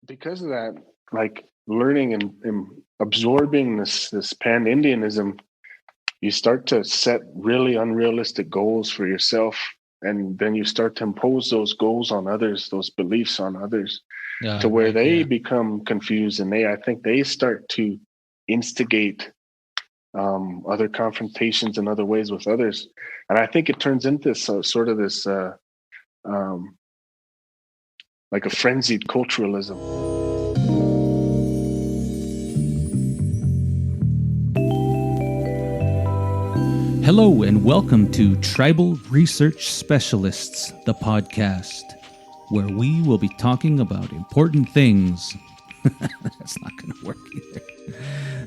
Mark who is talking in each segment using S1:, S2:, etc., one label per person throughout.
S1: because of that, like learning and absorbing this pan-Indianism, you start to set really unrealistic goals for yourself, and then you start to impose those goals on others, those beliefs on others, to where
S2: Right,
S1: they
S2: yeah.
S1: become confused, and I think they start to instigate other confrontations in other ways with others, and I think it turns into sort of this like a frenzied culturalism.
S2: Hello and welcome to Tribal Research Specialists, the podcast, where we will be talking about important things. That's not going to work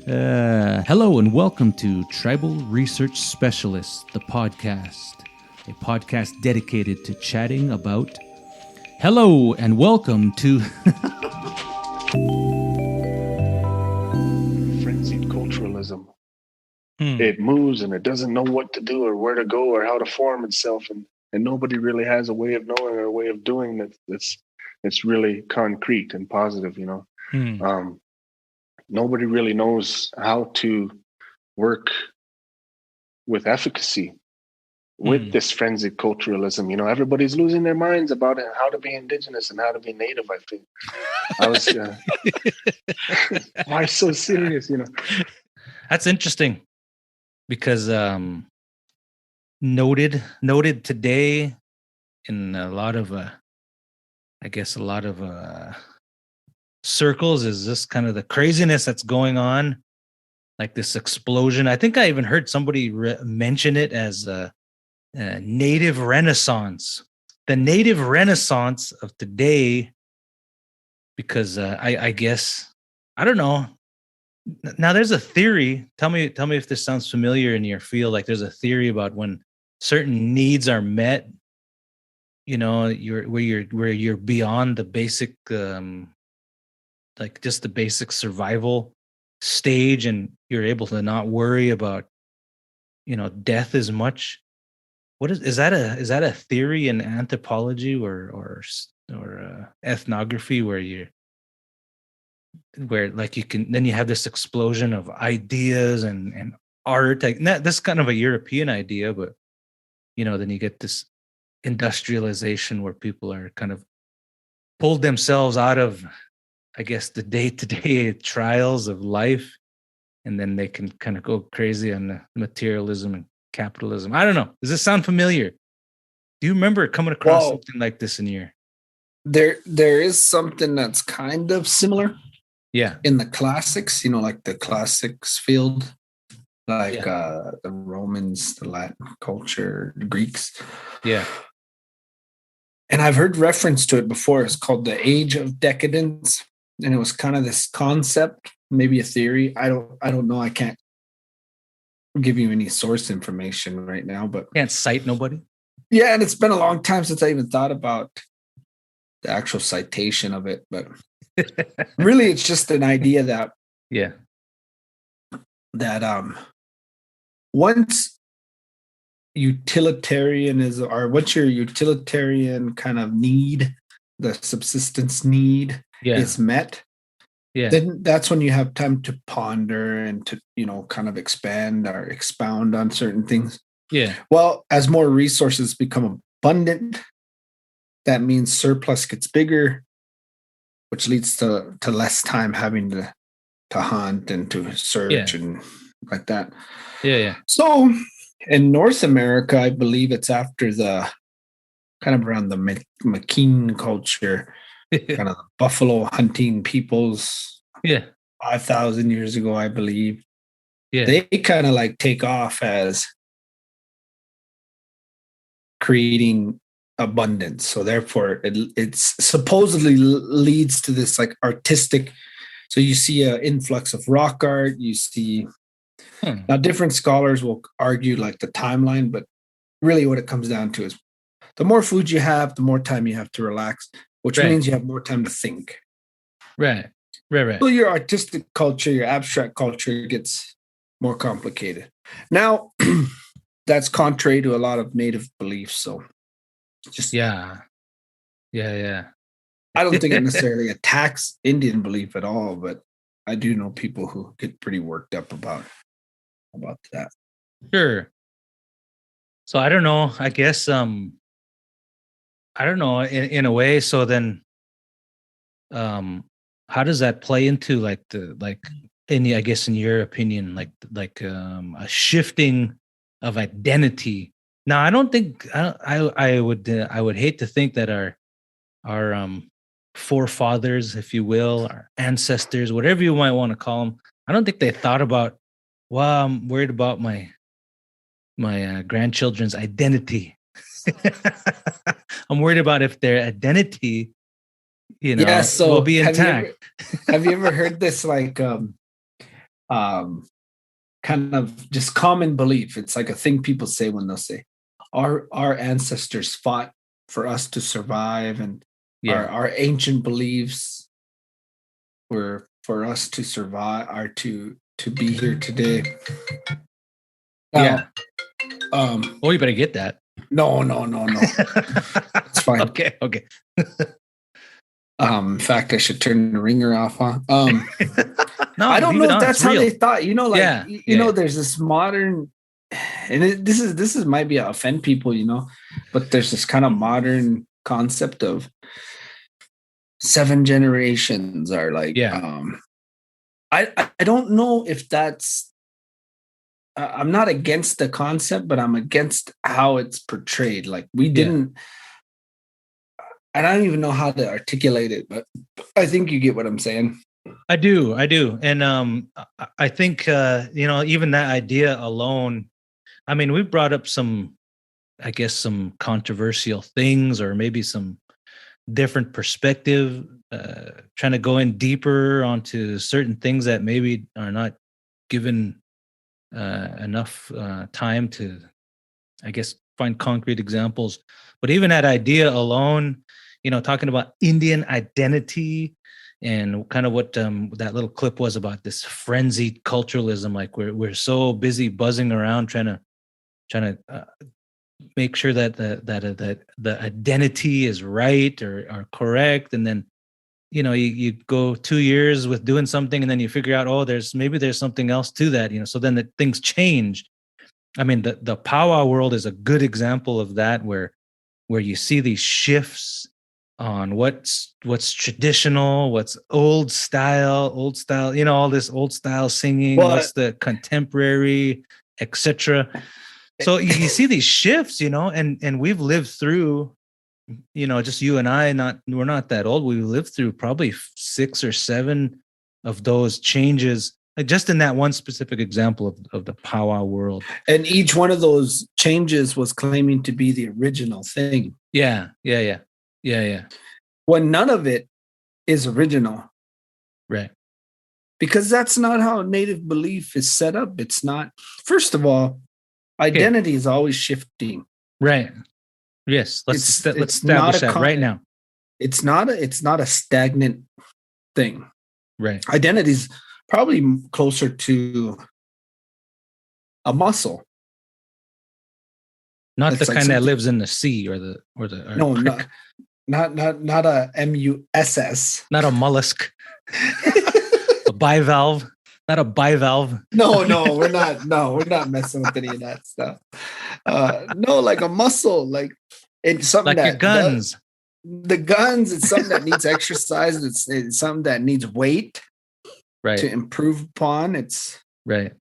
S2: either. Hello and welcome to Tribal Research Specialists, the podcast, a podcast dedicated to chatting about... Hello and welcome to...
S1: Frenzied culturalism. It moves and it doesn't know what to do or where to go or how to form itself, and nobody really has a way of knowing or a way of doing that's really concrete and positive, you know. Nobody really knows how to work with efficacy with this frenzied culturalism. You know, everybody's losing their minds about how to be Indigenous and how to be Native, I think. I was why so serious, you know?
S2: That's interesting. Because noted today in a lot of circles is this kind of the craziness that's going on, like this explosion. I think I even heard somebody mention it as a native renaissance, the native renaissance of today. Because I guess, I don't know. Now there's a theory. Tell me if this sounds familiar in your field. Like there's a theory about when certain needs are met, you know, where you're beyond the basic, like just the basic survival stage, and you're able to not worry about, you know, death as much. What is that a theory in anthropology or ethnography where like you can, then you have this explosion of ideas and art, like that's kind of a European idea, but you know, then you get this industrialization where people are kind of pulled themselves out of, I guess, the day-to-day trials of life, and then they can kind of go crazy on the materialism and capitalism. I don't know. Does this sound familiar? Do you remember coming across something like this in your...
S3: There is something that's kind of similar.
S2: Yeah.
S3: In the classics, you know, like the classics field, like the Romans, the Latin culture, the Greeks.
S2: Yeah.
S3: And I've heard reference to it before. It's called the Age of Decadence. And it was kind of this concept, maybe a theory. I don't know. I can't give you any source information right now, but
S2: can't cite nobody.
S3: Yeah, and it's been a long time since I even thought about the actual citation of it, but really it's just an idea that once utilitarianism, or once your utilitarian kind of need, the subsistence need is met, then that's when you have time to ponder and to, you know, kind of expand or expound on certain things.
S2: Yeah.
S3: Well, as more resources become abundant, that means surplus gets bigger, which leads to less time having to hunt and to search and like that.
S2: Yeah.
S3: So in North America, I believe it's after the kind of around the McKean culture, kind of the buffalo hunting peoples. 5,000 years ago, I believe. Yeah. They kind of like take off as creating abundance. So therefore it's supposedly leads to this like artistic. So you see an influx of rock art, you see now different scholars will argue like the timeline, but really what it comes down to is the more food you have, the more time you have to relax, which means you have more time to think.
S2: Right.
S3: So your artistic culture, your abstract culture gets more complicated. Now that's contrary to a lot of native beliefs. So just
S2: yeah.
S3: I don't think it necessarily attacks Indian belief at all, but I do know people who get pretty worked up about that.
S2: Sure. So I don't know. I guess I don't know in a way. So then, how does that play into like I guess in your opinion, a shifting of identity? Now, I don't think I would hate to think that our forefathers, if you will, our ancestors, whatever you might want to call them, I don't think they thought about, well, I'm worried about my grandchildren's identity. I'm worried about if their identity,
S3: So
S2: will be intact.
S3: Have you ever heard this like kind of just common belief? It's like a thing people say when they'll say, our ancestors fought for us to survive, and our ancient beliefs were for us to survive, are to be here today. Now,
S2: oh, you better get that.
S3: No. It's fine.
S2: Okay.
S3: In fact, I should turn the ringer off, huh?
S2: No,
S3: I don't know if that's how they thought. There's this modern, and this might be offend people, but there's this kind of modern concept of 7 generations are like. I don't know if that's. I'm not against the concept, but I'm against how it's portrayed. Like we didn't. And I don't even know how to articulate it, but I think you get what I'm saying.
S2: I do. And I think, even that idea alone, I mean, we brought up some controversial things, or maybe some different perspective, trying to go in deeper onto certain things that maybe are not given enough time to, I guess, find concrete examples. But even that idea alone, talking about Indian identity and kind of what that little clip was about this frenzied culturalism, like we're so busy buzzing around trying to make sure that the identity is right or correct, and then you go 2 years with doing something, and then you figure out, oh, there's something else to that, so then things change. I mean, the powwow world is a good example of that, where you see these shifts on what's traditional, what's old style, all this old style singing, what's the contemporary, etc. So you see these shifts, and we've lived through, just you and I, we're not that old. We lived through probably 6 or 7 of those changes, like just in that one specific example of the powwow world.
S3: And each one of those changes was claiming to be the original thing.
S2: Yeah.
S3: When none of it is original.
S2: Right.
S3: Because that's not how Native belief is set up. It's not. First of all, identity is always shifting.
S2: Right. Yes. Let's establish that right now.
S3: It's not a stagnant thing.
S2: Right.
S3: Identity is probably closer to a muscle.
S2: Not the kind that lives in the sea or
S3: no, not a MUSS.
S2: Not a mollusk. A bivalve. Not a bivalve.
S3: No, we're not. No, we're not messing with any of that stuff. No, like a muscle, like it's something
S2: like your guns.
S3: The guns, it's something that needs exercise. It's something that needs weight,
S2: right,
S3: to improve upon. It's
S2: right.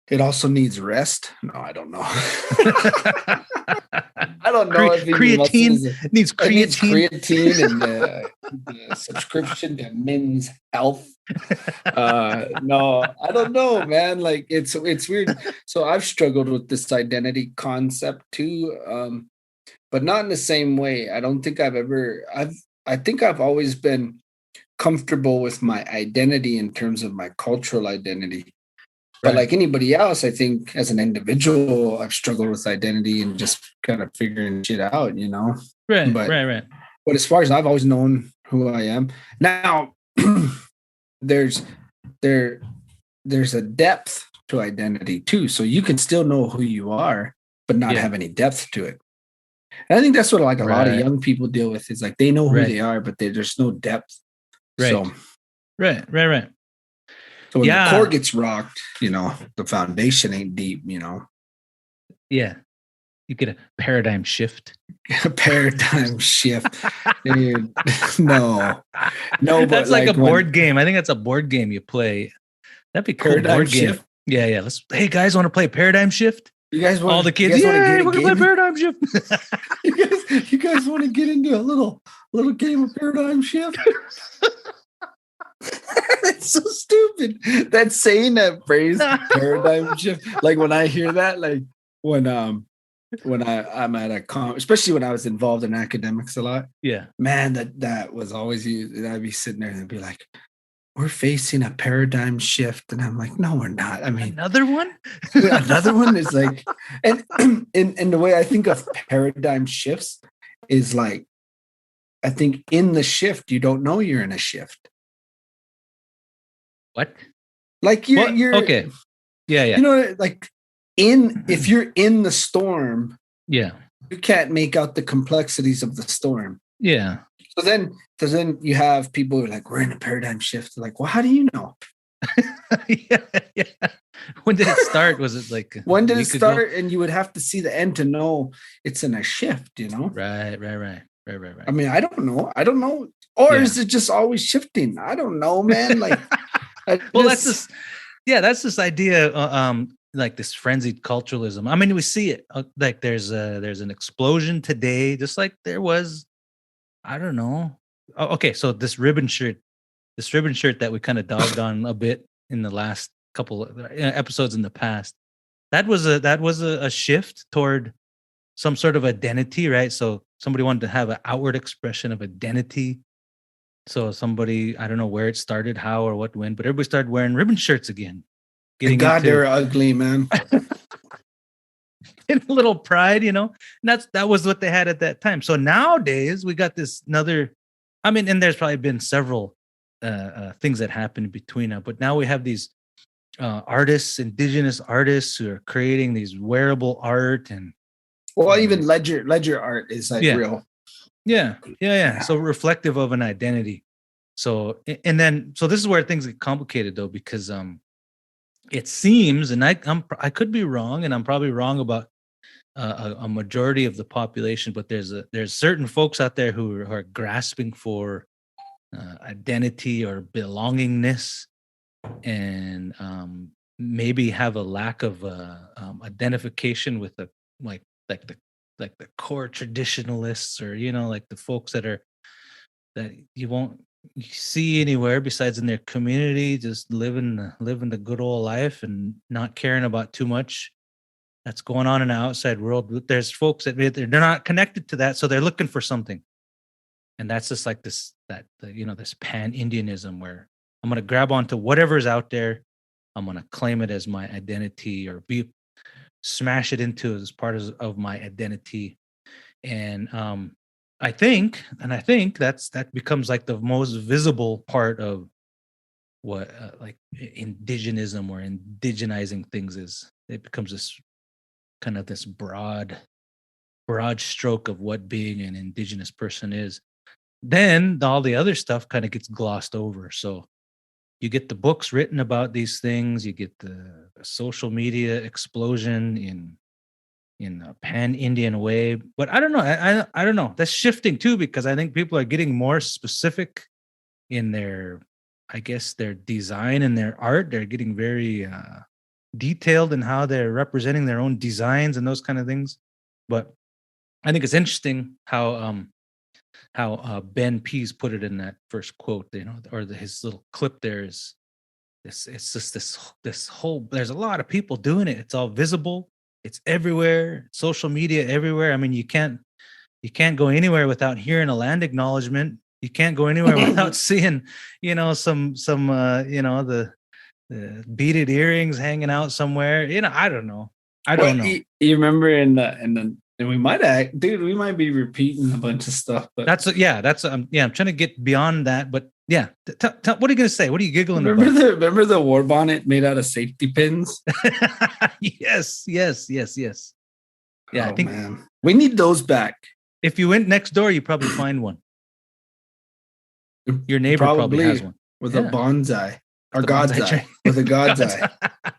S3: It also needs rest. No, I don't know. I don't know if
S2: creatine needs creatine.
S3: It needs creatine and the subscription to Men's Health. No, I don't know, man. Like it's weird. So I've struggled with this identity concept too, but not in the same way. I don't think I think I've always been comfortable with my identity in terms of my cultural identity. But like anybody else, I think as an individual, I've struggled with identity and just kind of figuring shit out,
S2: Right,
S3: but,
S2: right.
S3: But as far as I've always known who I am, now there's a depth to identity too. So you can still know who you are, but not have any depth to it. And I think that's what like a lot of young people deal with. Is like they know who they are, but there's no depth.
S2: Right.
S3: So,
S2: right.
S3: So when the core gets rocked, the foundation ain't deep.
S2: Yeah. You get a paradigm shift.
S3: A paradigm shift, dude. No.
S2: That's like a board game. I think that's a board game you play. That'd be cool.
S3: Paradigm
S2: board
S3: shift.
S2: Game. Yeah. Hey guys, want to play paradigm shift?
S3: You guys want
S2: all the kids? Yeah, we're gonna play paradigm shift.
S3: you guys want to get into a little game of paradigm shift? That's so stupid. That's saying that phrase, paradigm shift. Like when I hear that, like when I'm at a especially when I was involved in academics a lot.
S2: Yeah,
S3: man, that was always used. And I'd be sitting there and I'd be like, "We're facing a paradigm shift," and I'm like, "No, we're not." I mean,
S2: another one.
S3: Another one is like, and the way I think of paradigm shifts is like, I think in the shift you don't know you're in a shift.
S2: What?
S3: Like you're
S2: okay. Yeah.
S3: Like if you're in the storm,
S2: yeah,
S3: you can't make out the complexities of the storm.
S2: Yeah.
S3: So then you have people who are like, we're in a paradigm shift. They're like, well, how do you know?
S2: yeah. When did it start? Was it like
S3: when did it start? And you would have to see the end to know it's in a shift,
S2: Right.
S3: I mean, I don't know. Or is it just always shifting? I don't know, man. Like
S2: that's this idea like this frenzied culturalism. I mean, we see it like there's an explosion today, just like there was, I don't know. Okay, so this ribbon shirt that we kind of dogged on a bit in the last couple of episodes in the past, that was a shift toward some sort of identity, right? So somebody wanted to have an outward expression of identity. So somebody, I don't know where it started, how or what, when, but everybody started wearing ribbon shirts again.
S3: Thank God, they were ugly, man.
S2: In a little pride, and that was what they had at that time. So nowadays we got this another, I mean, and there's probably been several things that happened between now, but now we have these artists, indigenous artists who are creating these wearable art and
S3: even ledger art is like real.
S2: Yeah. So reflective of an identity. So this is where things get complicated though, because it seems, and I could be wrong, and I'm probably wrong about a majority of the population, but there's certain folks out there who are grasping for identity or belongingness, and maybe have a lack of identification with the core traditionalists, or like the folks that you won't see anywhere besides in their community, just living the good old life and not caring about too much that's going on in the outside world. There's folks that they're not connected to that, so they're looking for something, and that's just like this pan-Indianism where I'm going to grab onto whatever's out there, I'm going to claim it as my identity, or smash it into as part of my identity. And I think that becomes like the most visible part of what like indigenism or indigenizing things is. It becomes this kind of this broad stroke of what being an indigenous person is. Then all the other stuff kind of gets glossed over. So you get the books written about these things, you get the social media explosion in a pan-Indian way, but I don't know. I don't know. That's shifting too, because I think people are getting more specific in their design and their art. They're getting very detailed in how they're representing their own designs and those kind of things. But I think it's interesting how Ben Pease put it in that first quote, or his little clip there is this. It's just this whole. There's a lot of people doing it. It's all visible. It's everywhere. Social media everywhere. I mean, you can't go anywhere without hearing a land acknowledgement. You can't go anywhere without seeing, some the beaded earrings hanging out somewhere. I don't know. I don't know.
S3: You remember in the we might be repeating a bunch of stuff, but
S2: I'm trying to get beyond that, but yeah. What are you gonna say? What are you giggling about?
S3: Remember the war bonnet made out of safety pins?
S2: Yes. Yeah, I think
S3: man. We need those back.
S2: if you went next door, you probably find one. Your neighbor probably has one
S3: with a bonsai or
S2: The
S3: God's
S2: bonsai
S3: eye
S2: tree.
S3: with a God's eye.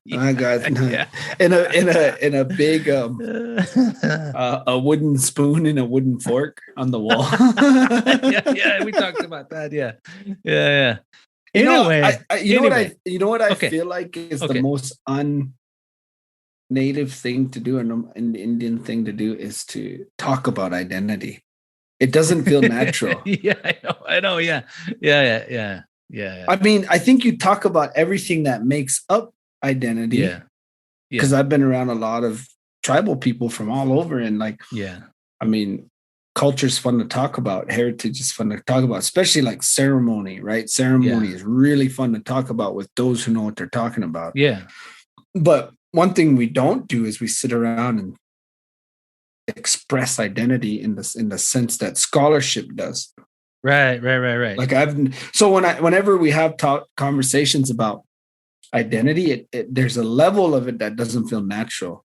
S3: My God,
S2: Yeah.
S3: in a big a wooden spoon and a wooden fork on the wall.
S2: yeah, we talked about that. Yeah.
S3: You
S2: Anyway,
S3: know what I feel like is the most native thing to do and an Indian thing to do is to talk about identity. It doesn't feel natural.
S2: Yeah, I know. Yeah.
S3: I mean, I think you talk about everything that makes up identity.
S2: Yeah.
S3: Because I've been around a lot of tribal people from all over, and like, I mean, culture is fun to talk about. Heritage is fun to talk about, especially like ceremony, right? Ceremony is really fun to talk about with those who know what they're talking about.
S2: Yeah.
S3: But one thing we don't do is we sit around and express identity in the sense that scholarship does.
S2: Right.
S3: Like whenever we have conversations about identity, there's a level of it that doesn't feel natural.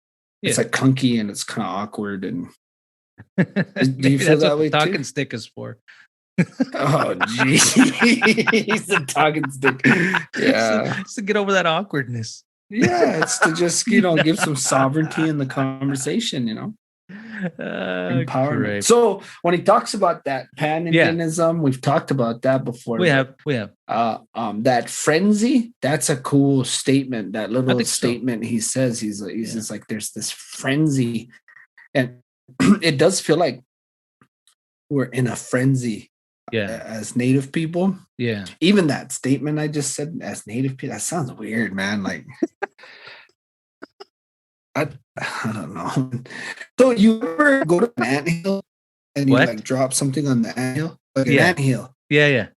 S3: It's like clunky and it's kind of awkward. And do you feel that way too?
S2: Talking stick is for.
S3: Oh, geez, he's a talking stick. Yeah,
S2: it's to get over that awkwardness.
S3: Yeah, it's to just give some sovereignty in the conversation. Empowerment.
S2: Great.
S3: So when he talks about that pan-Indianism, we've talked about that before.
S2: We have.
S3: That frenzy, that's a cool statement. That little statement he says, he's just like, there's this frenzy, and it does feel like we're in a frenzy. As Native people.
S2: Yeah.
S3: Even that statement I just said, as Native people, that sounds weird, man. Like, I don't know. So you ever go to an anthill and you like drop something on the anthill? Like an anthill.
S2: Yeah.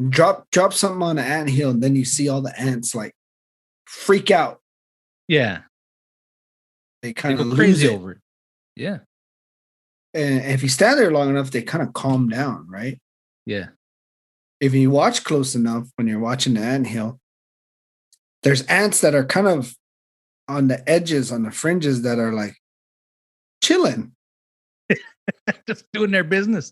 S3: Drop something on an anthill and then you see all the ants like freak out.
S2: Yeah.
S3: They kind
S2: of
S3: go
S2: crazy over it. Yeah.
S3: And if you stand there long enough, they kind of calm down, right?
S2: Yeah.
S3: If you watch close enough when you're watching the anthill, there's ants that are kind of on the edges, on the fringes, that are like chilling.
S2: Just doing their business.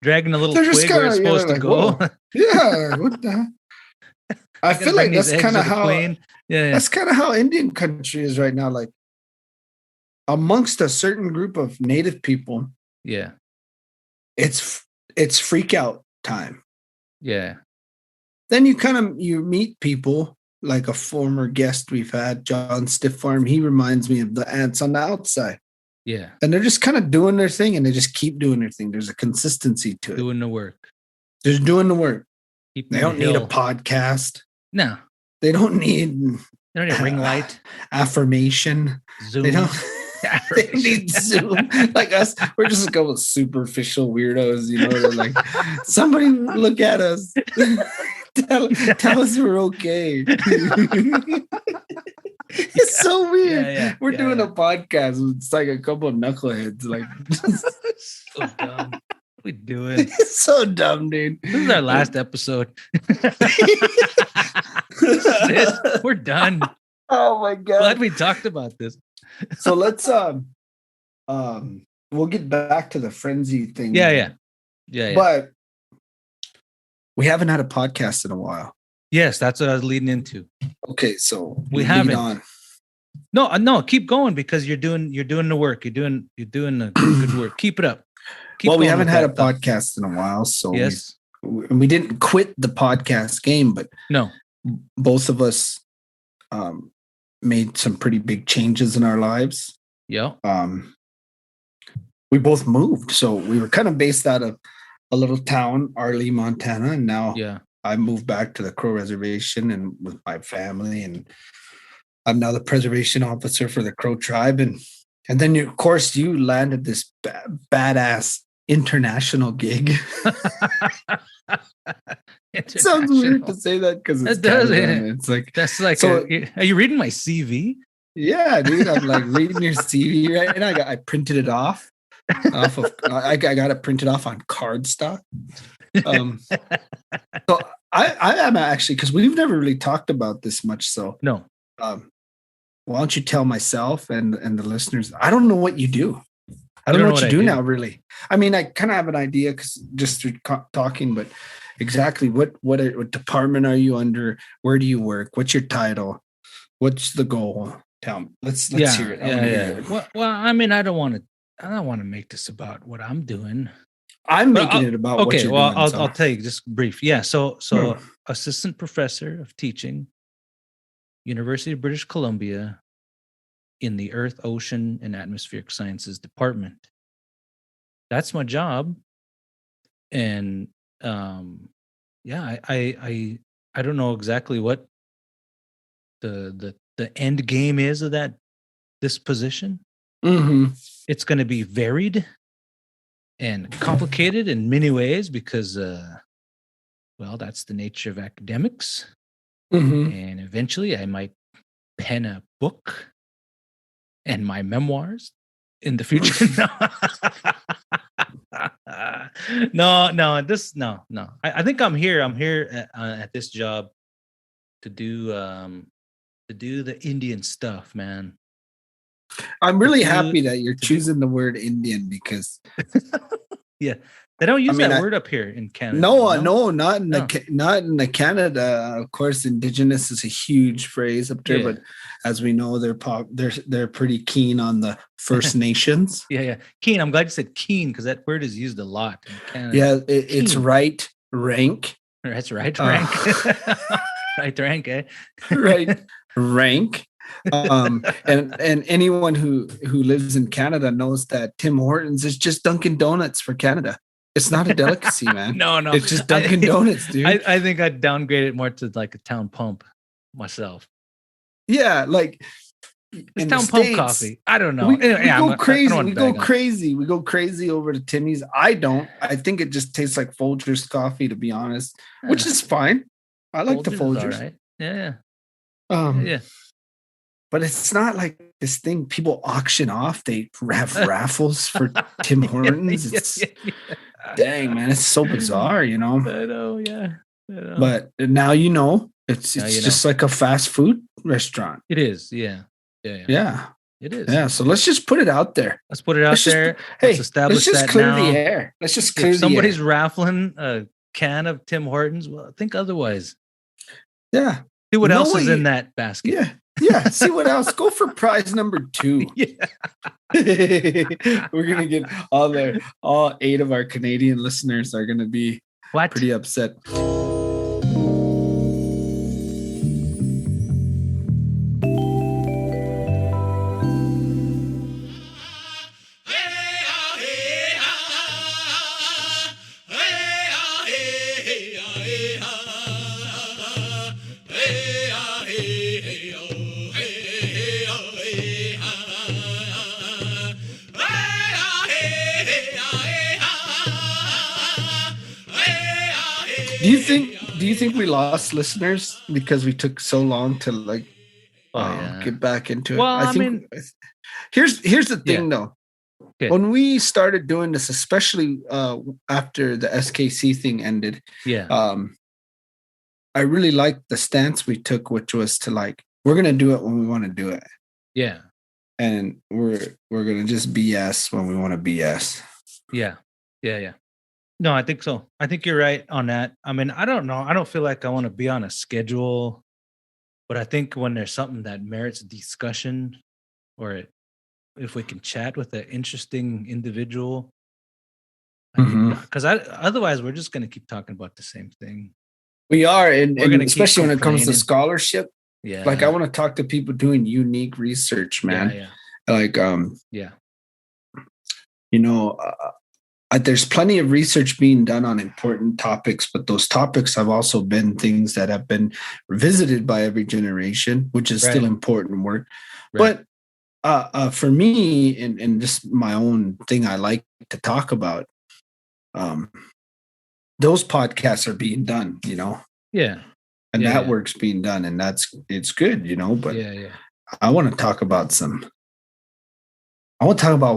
S2: Dragging a little twig where it's supposed to go.
S3: Yeah. What the heck? I feel like that's kind of how that's kind of how Indian country is right now. Like amongst a certain group of Native people.
S2: Yeah.
S3: It's freak out time.
S2: Yeah.
S3: Then you meet people like a former guest we've had, John Stifffarm. He reminds me of the ants on the outside.
S2: Yeah.
S3: And they're just kind of doing their thing and they just keep doing their thing. There's a consistency to it.
S2: Doing the work.
S3: They're doing the work.
S2: They don't
S3: need a podcast.
S2: No.
S3: They don't need
S2: a ring light.
S3: Affirmation.
S2: Zoom.
S3: They don't they need Zoom. Like us, we're just a couple of superficial weirdos, They're like, somebody look at us. tell us we're okay. It's so weird. We're doing a podcast. It's like a couple of knuckleheads. Like,
S2: so dumb. What are we doing?
S3: It's so dumb, dude.
S2: This is our last episode. We're done.
S3: Oh my God.
S2: Glad we talked about this.
S3: So let's we'll get back to the frenzy thing.
S2: Yeah.
S3: But we haven't had a podcast in a while.
S2: Yes, that's what I was leading into.
S3: Okay, so
S2: we haven't. On. No, keep going because you're doing the work. You're doing the good work. Keep it up.
S3: We haven't had a podcast in a while, so
S2: yes,
S3: we didn't quit the podcast game, but
S2: no,
S3: both of us made some pretty big changes in our lives.
S2: Yeah.
S3: We both moved, so we were kind of based out of a little town, Arley, Montana, and now I moved back to the Crow Reservation and with my family, and I'm now the preservation officer for the Crow tribe, and then of course you landed this badass international gig. It sounds weird to say that because it does. It's like
S2: that's like. So, are you reading my CV?
S3: Yeah, dude. I'm like reading your CV right now. I printed it off of. I got it printed off on cardstock. So I am actually, because we've never really talked about this much. So
S2: no.
S3: why don't you tell myself and the listeners? I don't know what you do. I don't know what you do now, really. I mean, I kind of have an idea because just through talking, but exactly what department are you under? Where do you work? What's your title? What's the goal? Tell me. Let's hear it.
S2: Yeah. Well, I mean, I don't want to make this about what I'm doing.
S3: I'm making it about what you're doing.
S2: Okay, well, I'll tell you just brief. Yeah, so assistant professor of teaching, University of British Columbia, in the Earth, Ocean, and Atmospheric Sciences department. That's my job, and I don't know exactly what the end game is of this position.
S3: Mm-hmm.
S2: It's going to be varied and complicated in many ways because, that's the nature of academics.
S3: Mm-hmm.
S2: And eventually, I might pen a book and my memoirs in the future. No. I think I'm here at this job to do the Indian stuff, man.
S3: I'm really happy that you're choosing the word Indian because
S2: yeah, they don't use that word up here in Canada.
S3: No, not in the Canada. Of course, Indigenous is a huge phrase up there, but as we know, they're pretty keen on the First Nations.
S2: Yeah, keen. I'm glad you said keen because that word is used a lot in Canada.
S3: Yeah, it's right rank.
S2: That's right rank. Right rank, eh?
S3: Right rank. And anyone who lives in Canada knows that Tim Hortons is just Dunkin' Donuts for Canada. It's not a delicacy, man.
S2: No.
S3: It's just Dunkin' Donuts, dude.
S2: I think I'd downgrade it more to like a town pump myself.
S3: Yeah, like
S2: it's town pump coffee. I don't know.
S3: We go crazy. We go crazy over to Timmy's. I don't. I think it just tastes like Folgers coffee, to be honest, which is fine. I like the Folgers.
S2: All right. Yeah.
S3: Yeah. But it's not like this thing people auction off. They have raffles for Tim Hortons. Dang, man, it's so bizarre, you know.
S2: I know, yeah.
S3: But now you know it's just like a fast food restaurant.
S2: It is, yeah. It is.
S3: Yeah, so let's just put it out there.
S2: Let's put it out there.
S3: Let's establish let's just that clear now. The air. Let's just clear
S2: if somebody's raffling a can of Tim Hortons, well, think otherwise.
S3: Yeah.
S2: See what else is in that basket.
S3: Yeah. See what else. Go for prize number 2.
S2: Yeah.
S3: We're gonna get all 8 of our Canadian listeners are gonna be pretty upset. Do you think we lost listeners because we took so long to get back into it?
S2: Well, I mean,
S3: here's the thing though. Okay. When we started doing this, especially after the SKC thing ended, I really liked the stance we took, which was to we're gonna do it when we want to do it.
S2: Yeah.
S3: And we're gonna just BS when we want to BS.
S2: Yeah. No, I think so. I think you're right on that. I mean, I don't know. I don't feel like I want to be on a schedule, but I think when there's something that merits discussion, or if we can chat with an interesting individual, because otherwise we're just going to keep talking about the same thing.
S3: We are, and especially when it comes to scholarship. Yeah, I want to talk to people doing unique research, man. There's plenty of research being done on important topics, but those topics have also been things that have been revisited by every generation, which is still important work. Right. But for me, and just my own thing I like to talk about, those podcasts are being done, you know?
S2: Yeah.
S3: And that work's being done, and it's good, you know? But I want to talk about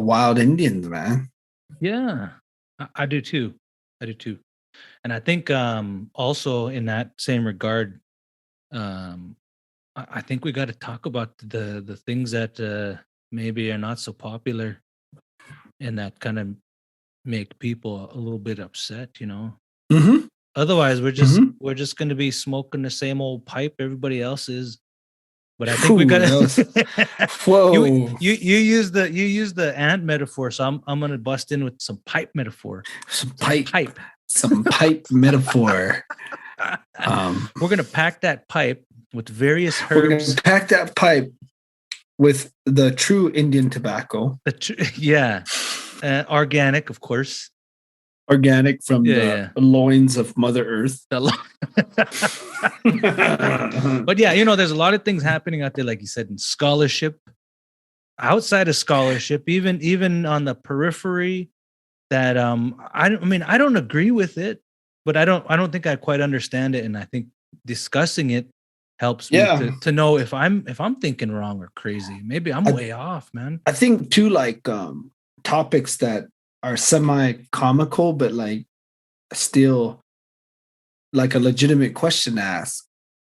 S3: wild Indians, man.
S2: Yeah. I do too. And I think also in that same regard, I think we got to talk about the things that maybe are not so popular and that kind of make people a little bit upset, you know.
S3: Mm-hmm.
S2: Otherwise, we're just going to be smoking the same old pipe everybody else is. But I think we got to.
S3: Whoa!
S2: You use the ant metaphor, so I'm going to bust in with some pipe metaphor.
S3: Some pipe metaphor.
S2: We're going to pack that pipe with various herbs.
S3: We're going to pack that pipe with the true Indian tobacco.
S2: Organic, of course.
S3: Organic from the loins of Mother Earth.
S2: But yeah, you know, there's a lot of things happening out there, like you said, in scholarship, outside of scholarship, even on the periphery. That I don't agree with it, but I don't think I quite understand it, and I think discussing it helps me to know if I'm thinking wrong or crazy. Maybe I'm way off, man.
S3: I think too, like topics that are semi-comical, but like still like a legitimate question to ask.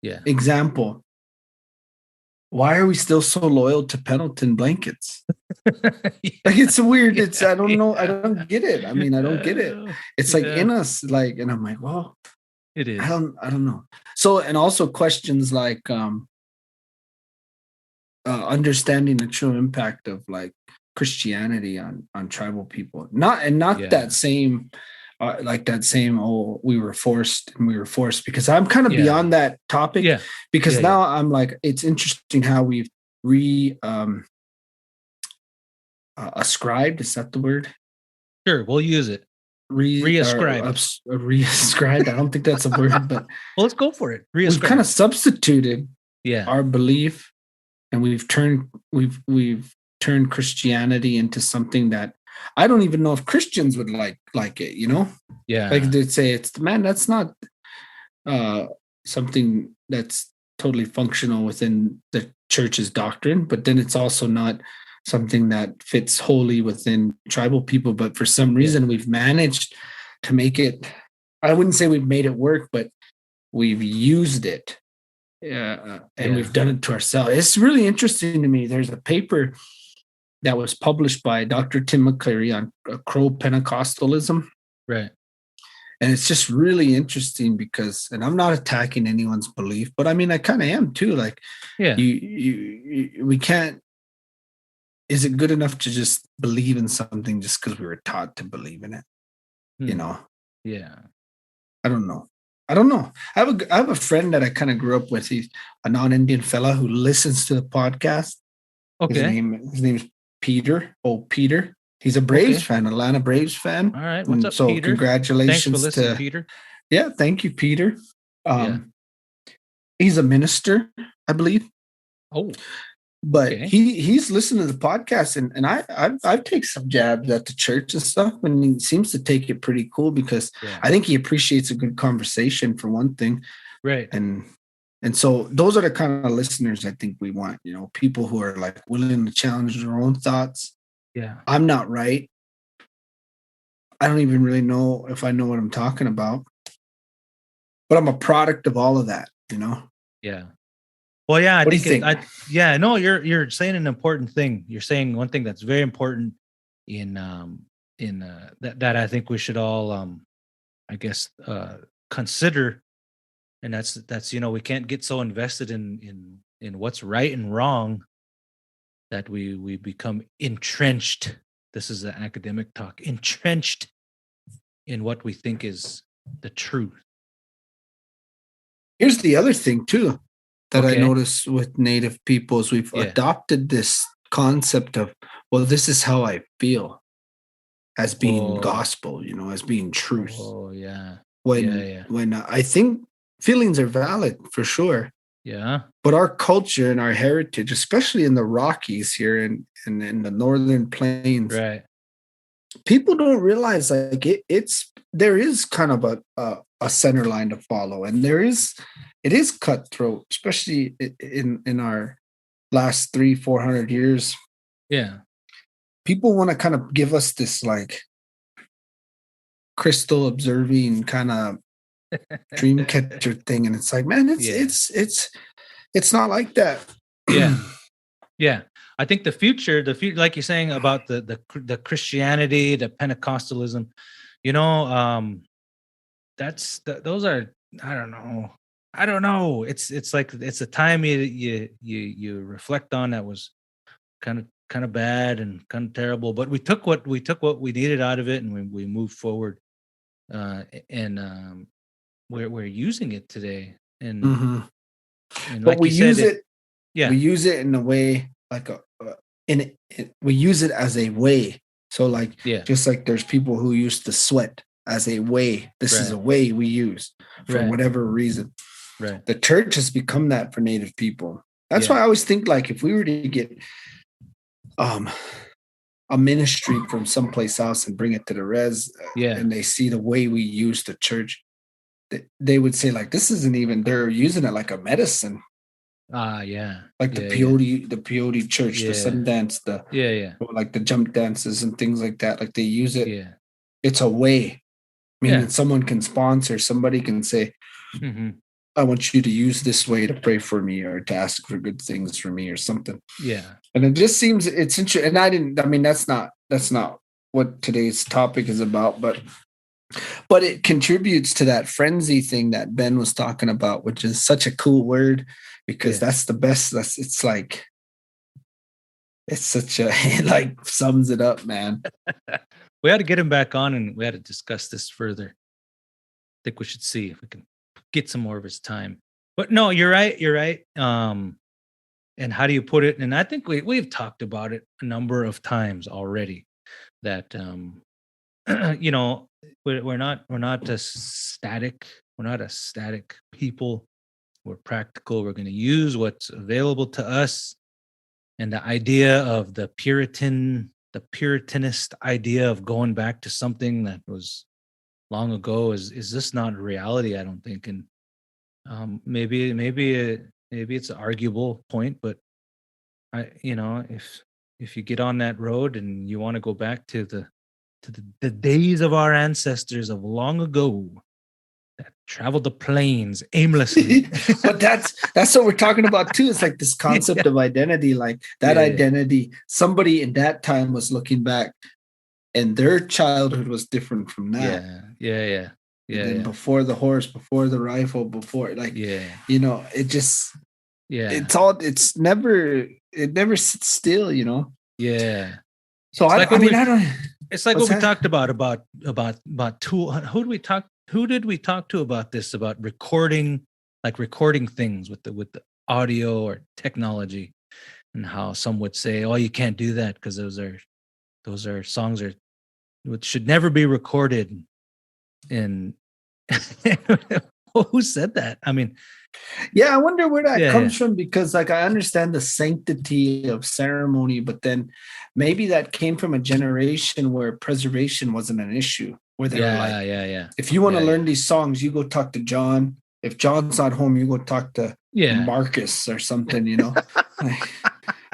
S2: Yeah.
S3: Example. Why are we still so loyal to Pendleton blankets? Like it's weird. I don't know. I don't get it. I mean, I don't get it. It's like in us, like, and I'm like, well,
S2: it is.
S3: I don't know. So, and also questions like understanding the true impact of like Christianity on tribal people. Not that same like that same we were forced because I'm kind of beyond that topic because now I'm like, it's interesting how we've ascribed, is that the word?
S2: Sure, we'll use it.
S3: Reascribed. I don't think that's a word, but
S2: well, let's go for it.
S3: We've kind of substituted our belief, and we've turned Christianity into something that I don't even know if Christians would like it, you know?
S2: Yeah.
S3: Like they'd say, that's not something that's totally functional within the church's doctrine, but then it's also not something that fits wholly within tribal people. But for some reason, we've managed to make it, I wouldn't say we've made it work, but we've used it. And we've done it to ourselves. It's really interesting to me. There's a paper that was published by Dr. Tim McCleary on Crow Pentecostalism.
S2: Right.
S3: And it's just really interesting because, and I'm not attacking anyone's belief, but I mean, I kind of am too. Like, we can't, is it good enough to just believe in something just because we were taught to believe in it? You know?
S2: Yeah.
S3: I don't know. I have a friend that I kind of grew up with. He's a non-Indian fella who listens to the podcast.
S2: Okay.
S3: His name's Peter. Oh, Peter. He's a Braves fan, Atlanta Braves fan.
S2: All right. What's up,
S3: so
S2: Peter?
S3: Congratulations.
S2: Thanks for listening, Peter.
S3: Yeah, thank you, Peter. He's a minister, I believe.
S2: Oh.
S3: But he's listened to the podcast, and I've taken some jabs at the church and stuff, and he seems to take it pretty cool because I think he appreciates a good conversation for one thing.
S2: Right.
S3: And so those are the kind of listeners I think we want, you know, people who are like willing to challenge their own thoughts.
S2: Yeah.
S3: I'm not right. I don't even really know if I know what I'm talking about. But I'm a product of all of that, you know?
S2: Yeah. Well, yeah,
S3: I think
S2: you're saying an important thing. You're saying one thing that's very important in that I think we should all consider. And that's we can't get so invested in what's right and wrong that we become entrenched. This is the academic talk. Entrenched in what we think is the truth.
S3: Here's the other thing too that I notice with Native peoples. We've adopted this concept of, well, this is how I feel, as being gospel, you know, as being truth.
S2: Oh yeah.
S3: When I think feelings are valid for sure.
S2: Yeah. But
S3: our culture and our heritage, especially in the Rockies here and in the northern plains,
S2: right?
S3: People don't realize like there is kind of a center line to follow, and it is cutthroat, especially in our last 300-400 years.
S2: Yeah.
S3: People want to kind of give us this like crystal observing kind of dream catcher thing, and it's like, man, it's It's not like that.
S2: Yeah. I think the future, like you're saying about the Christianity, the Pentecostalism, those are, I don't know. It's like it's a time you reflect on that was kind of bad and kind of terrible, but we took what we needed out of it, and we moved forward, and we're using it today, and
S3: but
S2: like
S3: we
S2: you said,
S3: use it.
S2: Yeah,
S3: we use it in a way like we use it as a way. So like, just like there's people who used to sweat as a way. This is a way we use for whatever reason.
S2: Right.
S3: The church has become that for Native people. That's why I always think like if we were to get a ministry from someplace else and bring it to the res, and they see the way we use the church, they would say like, this isn't even, they're using it like a medicine. Like the peyote church, the Sundance, like the jump dances and things like that. Like they use it. It's a way. Meaning someone can sponsor, somebody can say, I want you to use this way to pray for me or to ask for good things for me or something. And it just seems it's interesting. And that's not what today's topic is about, but it contributes to that frenzy thing that Ben was talking about, which is such a cool word because that's the best. It's such a, it like sums it up, man.
S2: We had to get him back on and we had to discuss this further. I think we should see if we can get some more of his time. But no, you're right. And how do you put it? And I think we've talked about it a number of times already that we're not a static. We're not a static people. We're practical. We're going to use what's available to us. And the idea of the Puritanist idea of going back to something that was long ago is just not a reality, I don't think. And maybe it's an arguable point, but if you get on that road and you want to go back to the days of our ancestors of long ago that traveled the plains aimlessly.
S3: But that's what we're talking about too. It's like this concept of identity, like that identity. Somebody in that time was looking back and their childhood was different from that. Before the horse, before the rifle, before like, it just, it never sits still, So
S2: it's like what we talked about tool. Who did we talk to about this, about recording things with the audio or technology, and how some would say, oh, you can't do that because those are songs which should never be recorded. And who said that? I mean,
S3: I wonder where that comes from, because like I understand the sanctity of ceremony, but then maybe that came from a generation where preservation wasn't an issue, where they were like, if you want to learn these songs, you go talk to John. If John's not home, you go talk to Marcus or something,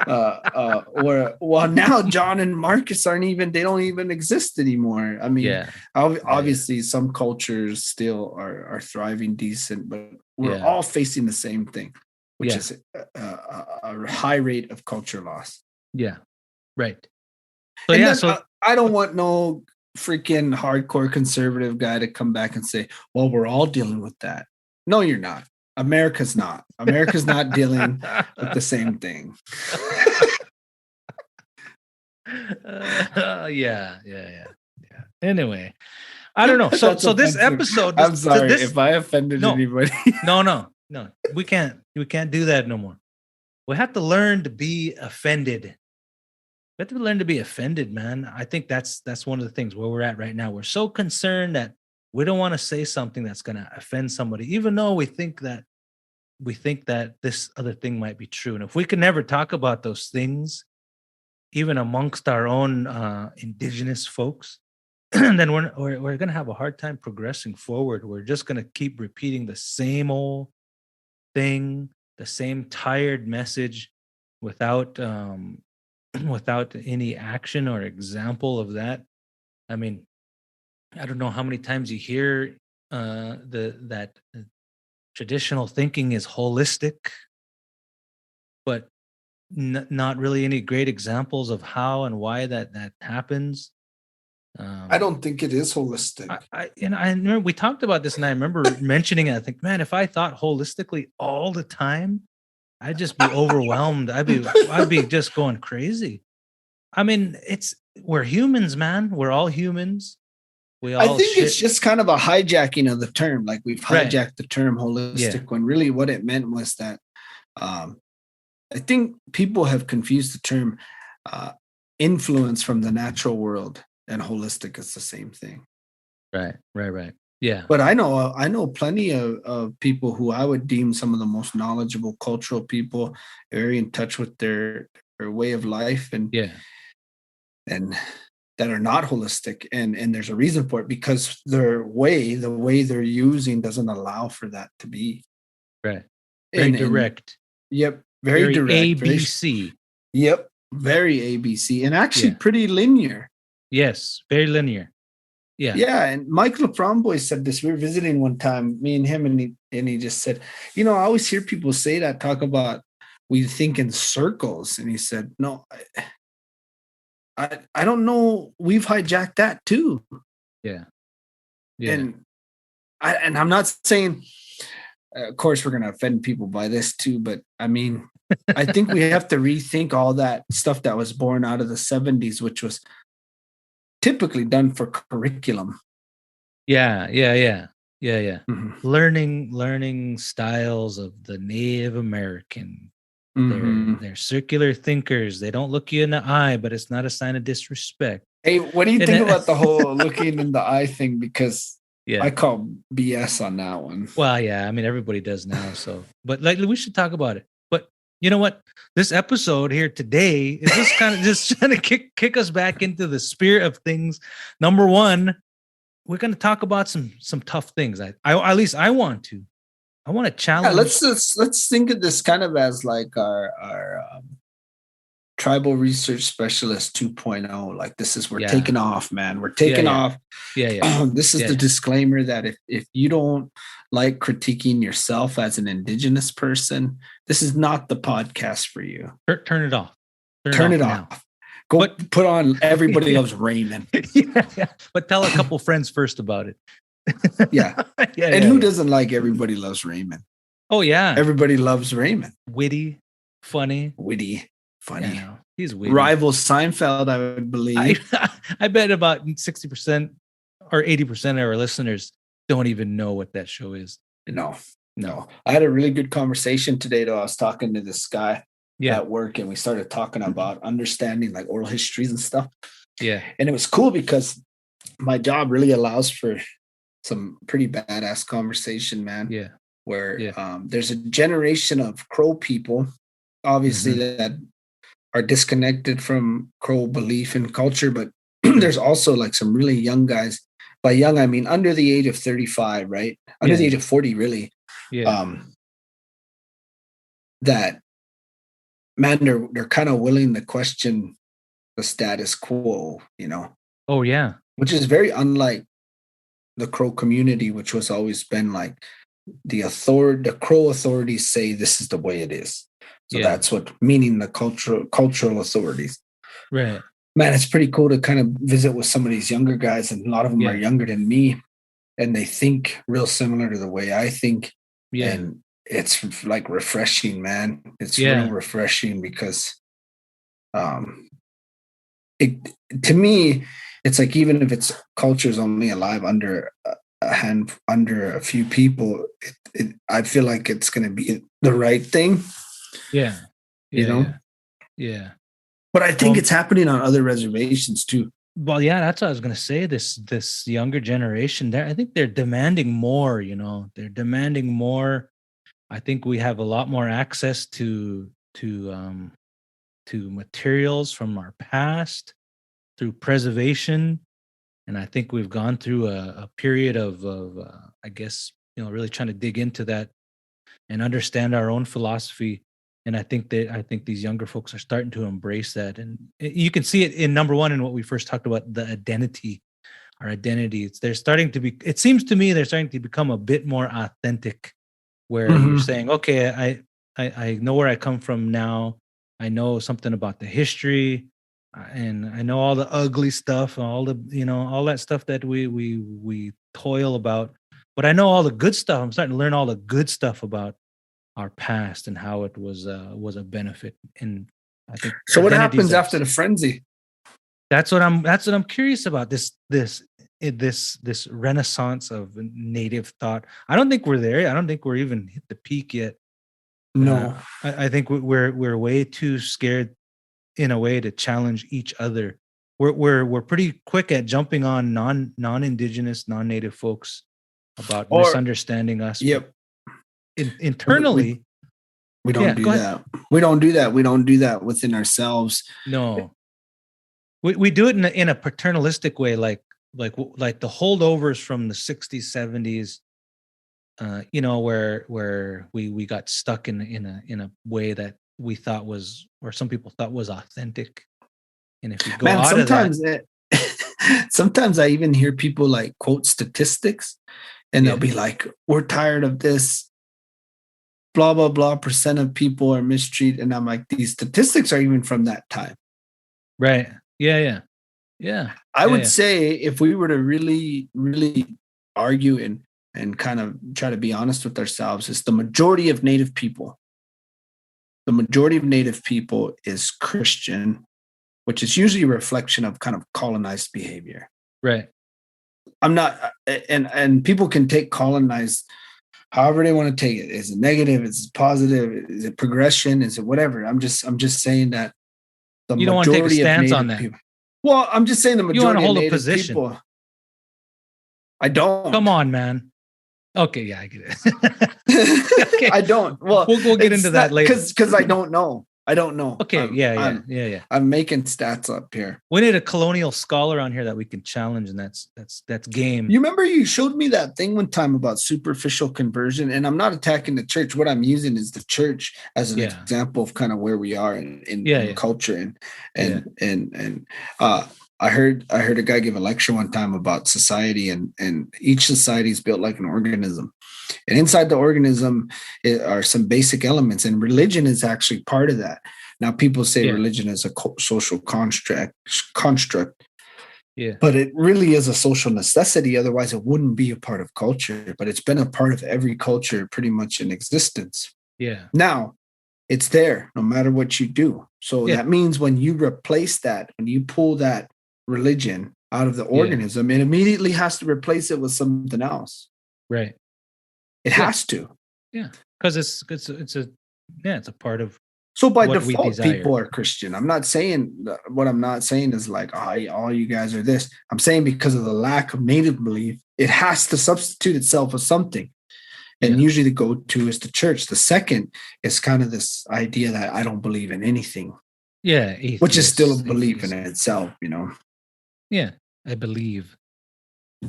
S3: or now John and Marcus they don't even exist anymore. I mean, obviously some cultures still are thriving decent, but we're all facing the same thing, which is a high rate of culture loss.
S2: Right. So
S3: I don't want no freaking hardcore conservative guy to come back and say, well, we're all dealing with that. No, you're not. America's not dealing with the same thing.
S2: Anyway, I don't know. So this episode,
S3: I'm sorry if I offended anybody.
S2: No. We can't do that no more. We have to learn to be offended. We have to learn to be offended, man. I think that's one of the things where we're at right now. We're so concerned that we don't want to say something that's going to offend somebody, even though we think that this other thing might be true. And if we can never talk about those things, even amongst our own Indigenous folks, then we're going to have a hard time progressing forward. We're just going to keep repeating the same old thing, the same tired message, without any action or example of that. I mean, I don't know how many times you hear that traditional thinking is holistic. but not really any great examples of how and why that happens.
S3: I don't think it is holistic.
S2: I remember we talked about this, and I remember mentioning it. I think, man, if I thought holistically all the time, I'd just be overwhelmed. I'd be just going crazy. I mean, we're humans, man. We're all humans.
S3: I think it's just kind of a hijacking of the term. Like we've hijacked the term holistic when really what it meant was that I think people have confused the term influence from the natural world and holistic is the same thing.
S2: Right. Yeah.
S3: But I know plenty of people who I would deem some of the most knowledgeable cultural people, very in touch with their way of life and that are not holistic. And there's a reason for it because the way they're using doesn't allow for that to be.
S2: Right. Very direct.
S3: Yep. Very direct.
S2: ABC.
S3: Yep. Very ABC and actually pretty linear.
S2: Yes. Very linear. Yeah.
S3: Yeah. And Mike Laframboise said this. We were visiting one time, me and him, and he just said, I always hear people say that, talk about we think in circles. And he said, no, I don't know. We've hijacked that too.
S2: Yeah.
S3: And I'm not saying, of course, we're going to offend people by this too, but I mean, I think we have to rethink all that stuff that was born out of the 70s, which was typically done for curriculum.
S2: Yeah. Mm-hmm. Learning styles of the Native American. They're circular thinkers. They don't look you in the eye, but it's not a sign of disrespect.
S3: Hey, what do you think about the whole looking in the eye thing? Because I call BS on that one.
S2: Well, yeah, I mean everybody does now. So, but like we should talk about it. But you know what? This episode here today is just kind of just trying to kick us back into the spirit of things. Number one, we're going to talk about some tough things. I at least I want to. I want to challenge.
S3: Let's think of this kind of as like our tribal research specialist 2.0. Like this is we're taking off, man. We're taking off.
S2: Yeah.
S3: This is the disclaimer that if you don't like critiquing yourself as an Indigenous person, this is not the podcast for you.
S2: Turn it off.
S3: Turn it off. Go put on Everybody Loves Raymond.
S2: Yeah. But tell a couple friends first about it.
S3: And who doesn't like Everybody Loves Raymond?
S2: Oh yeah,
S3: everybody loves Raymond.
S2: Witty, funny.
S3: Yeah,
S2: he's witty.
S3: Rivals Seinfeld, I would believe.
S2: I bet about 60% or 80% of our listeners don't even know what that show is.
S3: No. I had a really good conversation today, though. I was talking to this guy at work, and we started talking about understanding like oral histories and stuff.
S2: Yeah,
S3: and it was cool because my job really allows for some pretty badass conversation, man.
S2: Yeah.
S3: Where there's a generation of Crow people, obviously, that are disconnected from Crow belief and culture, but there's also like some really young guys. By young, I mean under the age of 35, right? Under the age of 40, really.
S2: Yeah.
S3: That, man, they're kind of willing to question the status quo,
S2: Oh, yeah.
S3: Which is very unlike the Crow community, which was always been like the Crow authorities say this is the way it is. So that's what, meaning the cultural authorities.
S2: Right.
S3: Man, it's pretty cool to kind of visit with some of these younger guys, and a lot of them are younger than me, and they think real similar to the way I think.
S2: Yeah.
S3: And it's like refreshing, man. It's real refreshing because to me, it's like even if it's culture's only alive under a few people, I feel like it's going to be the right thing.
S2: Yeah. Yeah.
S3: But I think it's happening on other reservations too.
S2: Well, yeah, that's what I was going to say. This younger generation, I think they're demanding more. They're demanding more. I think we have a lot more access to materials from our past through preservation, and I think we've gone through a period of I guess really trying to dig into that and understand our own philosophy. And I think these younger folks are starting to embrace that, and you can see it in number one in what we first talked about, the identity, our identity. They're starting to be. It seems to me they're starting to become a bit more authentic, where you're saying, okay, I know where I come from now. I know something about the history, and I know all the ugly stuff, all the all that stuff that we toil about. But I know all the good stuff. I'm starting to learn all the good stuff about our past and how it was a benefit. And I think
S3: so. What happens after the frenzy?
S2: That's what I'm curious about. This renaissance of native thought. I don't think we're there. I don't think we're even hit the peak yet.
S3: No,
S2: I think we're way too scared in a way to challenge each other. We're pretty quick at jumping on non-indigenous, non-native folks about misunderstanding us.
S3: Yep.
S2: Internally,
S3: we don't do that. We don't do that. We don't do that within ourselves.
S2: No. We do it in a paternalistic way, like the holdovers from the 60s, 70s, where we got stuck in a way that we thought was, or some people thought was authentic. And if you go out
S3: sometimes
S2: of that,
S3: sometimes I even hear people like quote statistics, and they'll be like, "We're tired of this. Blah blah blah percent of people are mistreated," and I'm like, these statistics are even from that time,
S2: right? Yeah.
S3: I would say if we were to really, really argue and kind of try to be honest with ourselves, is the majority of Native people. The majority of Native people is Christian, which is usually a reflection of kind of colonized behavior.
S2: Right.
S3: I'm not, and people can take colonized however they want to take it. Is it negative? Is it positive? Is it progression? Is it whatever? I'm just saying that.
S2: You don't want to take a stance on that.
S3: People. Well, I'm just saying the majority
S2: you want to hold
S3: of
S2: a position.
S3: People. I don't.
S2: Come on, man. Okay, yeah, I get it.
S3: Okay. I don't. Well,
S2: we'll get into that later.
S3: Because I don't know. I don't know.
S2: Okay, yeah.
S3: I'm making stats up here.
S2: We need a colonial scholar on here that we can challenge, and that's game.
S3: You remember you showed me that thing one time about superficial conversion, and I'm not attacking the church. What I'm using is the church as an example of kind of where we are in culture, and I heard a guy give a lecture one time about society, and each society is built like an organism. And inside the organism are some basic elements, and religion is actually part of that. Now, people say religion is a social construct, but it really is a social necessity. Otherwise, it wouldn't be a part of culture. But it's been a part of every culture pretty much in existence.
S2: Yeah.
S3: Now, it's there no matter what you do. So that means when you replace that, when you pull that religion out of the organism, it immediately has to replace it with something else.
S2: Right.
S3: It has to.
S2: Yeah. Because it's a part of.
S3: So by default, people are Christian. I'm not saying what I'm not saying is like, all you guys are this. I'm saying because of the lack of native belief, it has to substitute itself with something. And usually the go-to is the church. The second is kind of this idea that I don't believe in anything.
S2: Yeah.
S3: Which is still a belief in itself,
S2: Yeah. I believe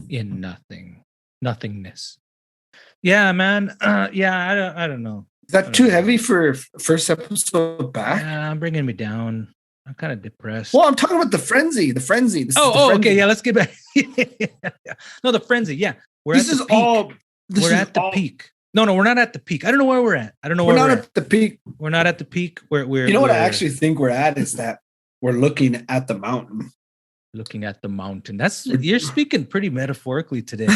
S2: in nothingness. Yeah, man. I don't know.
S3: Is that too heavy for first episode back?
S2: Yeah, bringing me down. I'm kind of depressed.
S3: Well, I'm talking about the frenzy. This
S2: frenzy. Okay. Yeah, let's get back. No, the frenzy. Yeah. We're at the peak. No, we're not at the peak. I don't know where we're at.
S3: We're not at the peak.
S2: We're not at the peak. We're
S3: you know what I actually think we're at is that we're looking at the mountain.
S2: Looking at the mountain. You're speaking pretty metaphorically today.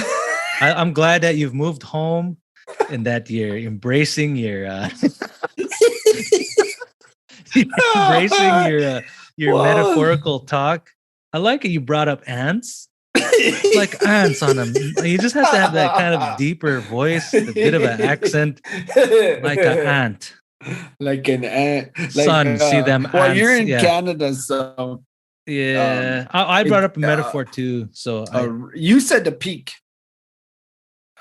S2: I'm glad that you've moved home and that you're embracing your metaphorical talk. I like it. You brought up ants. Like ants on them. You just have to have that kind of deeper voice, a bit of an accent, like an ant.
S3: Like an ant.
S2: Son, see them
S3: well,
S2: ants.
S3: You're in Canada, so...
S2: Yeah. I brought up a metaphor too. So
S3: you said the peak.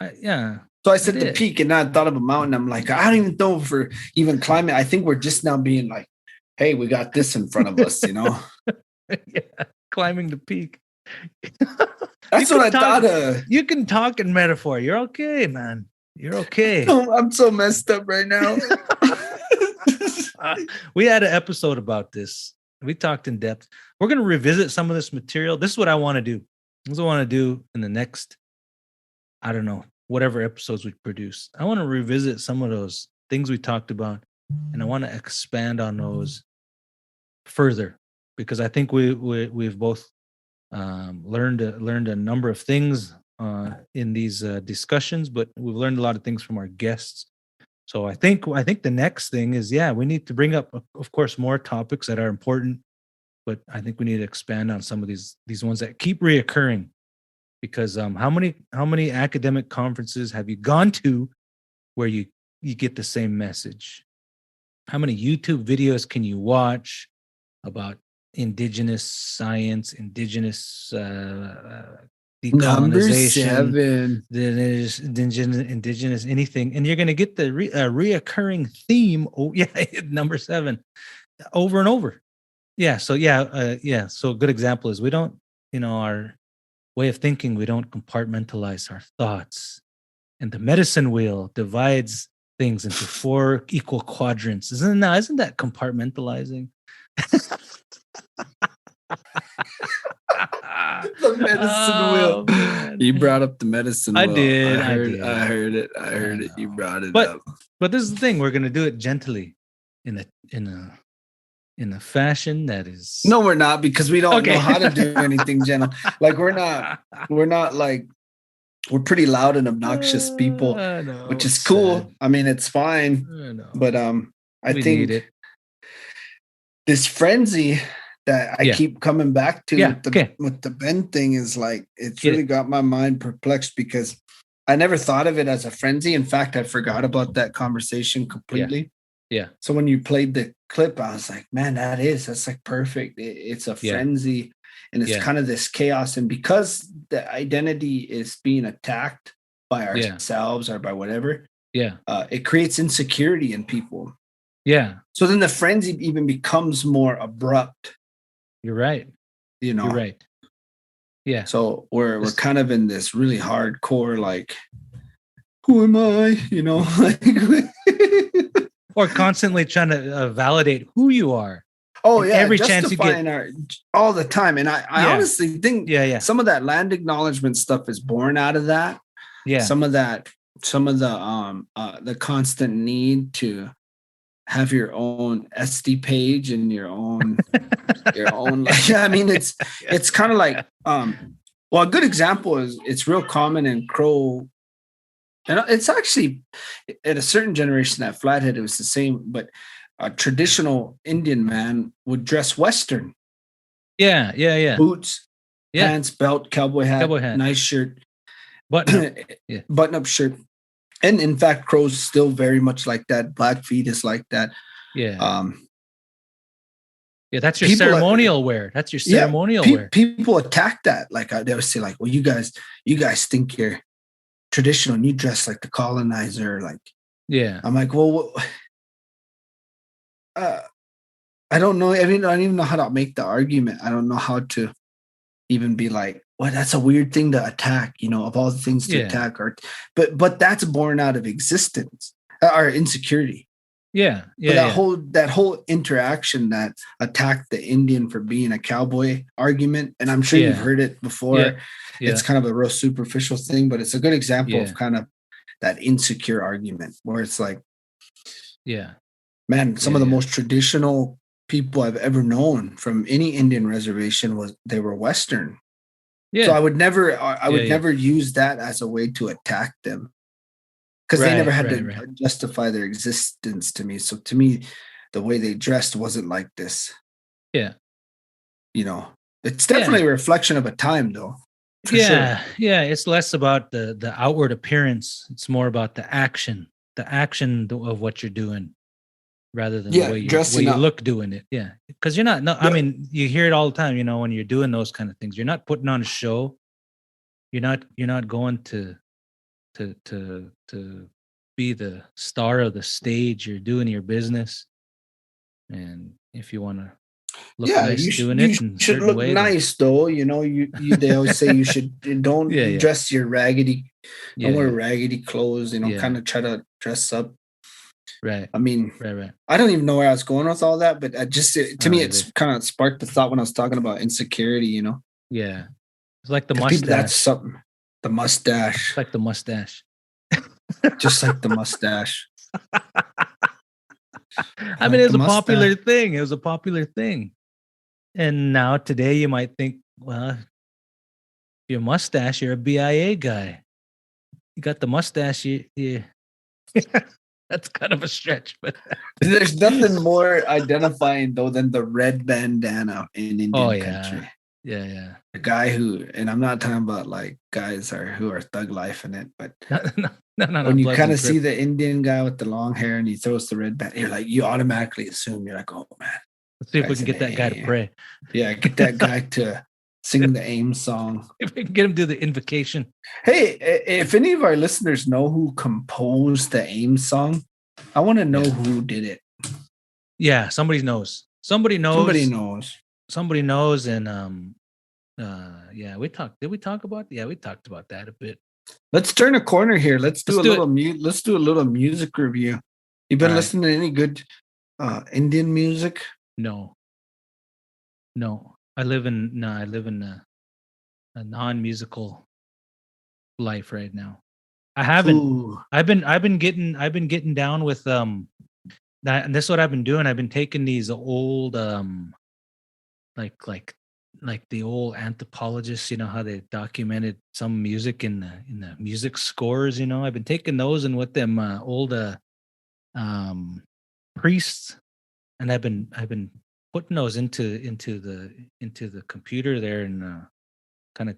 S2: So
S3: I said the peak, and I thought of a mountain. I'm like, I don't even know if we're even climbing. I think we're just now being like, hey, we got this in front of us,
S2: climbing the peak.
S3: That's what I thought of.
S2: You can talk in metaphor. You're okay, man. You're okay.
S3: I'm so messed up right now.
S2: We had an episode about this. We talked in depth. We're going to revisit some of this material. This is what I want to do. This is what I want to do in the next, I don't know, whatever episodes we produce. I want to revisit some of those things we talked about and I want to expand on those further, because I think we've both learned a number of things in these discussions, but we've learned a lot of things from our guests. So I think the next thing is, we need to bring up, of course, more topics that are important, but I think we need to expand on some of these ones that keep reoccurring. Because how many academic conferences have you gone to where you get the same message? How many YouTube videos can you watch about Indigenous science, Indigenous decolonization, Indigenous anything, and you're going to get the reoccurring theme. Oh yeah, number 7, over and over. Yeah. So So a good example is we don't, our way of thinking, we don't compartmentalize our thoughts, and the medicine wheel divides things into 4 equal quadrants. Isn't that compartmentalizing?
S3: The medicine wheel. Man. You brought up the medicine wheel. I heard it. You brought it up.
S2: But this is the thing. We're going to do it gently, in a fashion that is.
S3: No, we're not, because we don't know how to do anything gentle. Like we're not like, we're pretty loud and obnoxious people, which is cool. Sad. I mean, it's fine. But I think this frenzy that I keep coming back to with the Ben thing is like, it's really got my mind perplexed, because I never thought of it as a frenzy. In fact, I forgot about that conversation completely.
S2: Yeah.
S3: So when you played the clip, I was like, man, that's like perfect. It's a frenzy, and it's kind of this chaos. And because the identity is being attacked by ourselves or by whatever, it creates insecurity in people.
S2: Yeah.
S3: So then the frenzy even becomes more abrupt.
S2: You're right. You're right. Yeah.
S3: So we're kind of in this really hardcore, like, who am I?
S2: Or constantly trying to validate who you are.
S3: Oh, yeah.
S2: Every chance you get.
S3: All the time. And I honestly think some of that land acknowledgement stuff is born out of that.
S2: Yeah.
S3: Some of the constant need to have your own SD page and your own I mean, it's kind of like a good example is, it's real common in Crow, and it's actually at a certain generation at Flathead it was the same, but a traditional Indian man would dress Western.
S2: Yeah.
S3: Boots, pants, belt, cowboy hat, nice shirt, button-up shirt. And in fact, Crow's still very much like that. Blackfeet is like that.
S2: Yeah. That's your ceremonial wear. That's your ceremonial wear.
S3: People attack that. Like they would say, like, well, you guys think you're traditional and you dress like the colonizer. Like, I'm like, well, I don't know. I mean, I don't even know how to make the argument. I don't know how to even be like, well, that's a weird thing to attack, of all the things to attack. But that's born out of existence or insecurity.
S2: Yeah.
S3: That whole interaction that attacked the Indian for being a cowboy argument, and I'm sure you've heard it before. Yeah. It's kind of a real superficial thing, but it's a good example of kind of that insecure argument where it's like, man, some of the most traditional people I've ever known from any Indian reservation they were Western. Yeah. So I would never use that as a way to attack them, because they never had to justify their existence to me. So to me, the way they dressed wasn't like this.
S2: Yeah.
S3: It's definitely a reflection of a time, though.
S2: Yeah. It's less about the outward appearance. It's more about the action of what you're doing, rather than the way you look doing it. Yeah. Because you're not, I mean, you hear it all the time, when you're doing those kind of things, you're not putting on a show. You're not going to be the star of the stage. You're doing your business. And if you want to look nice doing it, you should look
S3: nice though. They always say you should don't dress your raggedy, don't wear raggedy clothes, kind of try to dress up.
S2: Right.
S3: I mean, I don't even know where I was going with all that, but to me, it's kind of sparked the thought when I was talking about insecurity,
S2: Yeah. It's like the mustache.
S3: That's something. The mustache.
S2: It's like the mustache.
S3: Just like the mustache.
S2: I mean, it was a popular thing. It was a popular thing. And now today you might think, well, if your mustache, you're a BIA guy. You got the mustache, you that's kind of a stretch, but
S3: there's nothing more identifying though than the red bandana in Indian country.
S2: Yeah.
S3: The guy who, and I'm not talking about like guys who are thug life in it, but
S2: no,
S3: when you kind of see the Indian guy with the long hair and he throws the red band, you automatically assume, you're like, oh man.
S2: Let's see if we can get that guy to pray.
S3: Yeah, get that guy to sing the AIM song.
S2: If we can get him to do the invocation.
S3: Hey, if any of our listeners know who composed the AIM song, I want to know who did it.
S2: Yeah, somebody knows. Somebody knows. And we talked. Did we talk about? Yeah, we talked about that a bit.
S3: Let's turn a corner here. Let's do a little music review. You been listening to any good Indian music?
S2: No. I live in a non-musical life right now. I haven't. Ooh. I've been getting down with that, and this is what I've been doing. I've been taking these old like the old anthropologists, how they documented some music in the music scores. I've been taking those and with them old priests, and I've been putting those into the computer there and kind of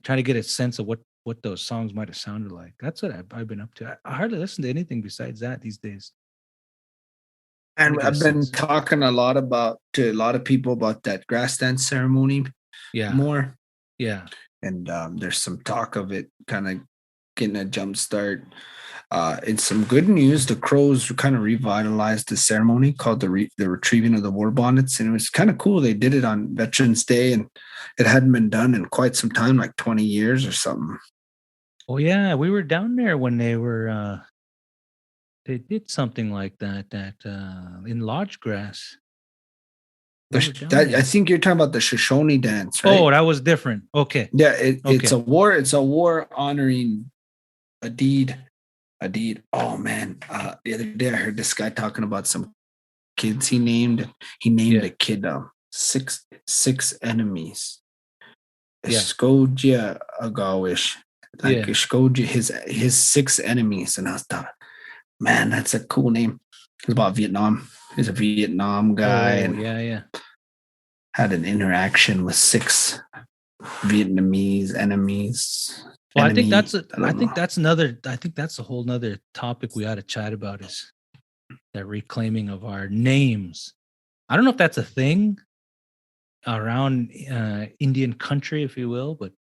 S2: trying to get a sense of what those songs might have sounded like. That's what I've been up to. I hardly listen to anything besides that these days.
S3: And I've been talking to a lot of people about that grass dance ceremony.
S2: Yeah.
S3: More.
S2: Yeah.
S3: And there's some talk of it kind of getting a jump start. In some good news, the Crows kind of revitalized the ceremony called the Retrieving of the War Bonnets. And it was kind of cool. They did it on Veterans Day, and it hadn't been done in quite some time, like 20 years or something.
S2: Oh, yeah. We were down there when they were... They did something like that in Lodge Grass.
S3: I think you're talking about the Shoshone dance, right?
S2: Oh, that was different. Okay.
S3: Yeah, it's a war. It's a war honoring a deed. Oh man, the other day I heard this guy talking about some kids he named. He named a kid six enemies. Skoja Agawish. Skoja, his 6 enemies, and I thought, man, that's a cool name. It's about Vietnam. He's a Vietnam guy.
S2: And
S3: had an interaction with 6 Vietnamese enemies.
S2: Well, I think that's a whole nother topic we ought to chat about, is that reclaiming of our names. I don't know if that's a thing around Indian country, if you will, but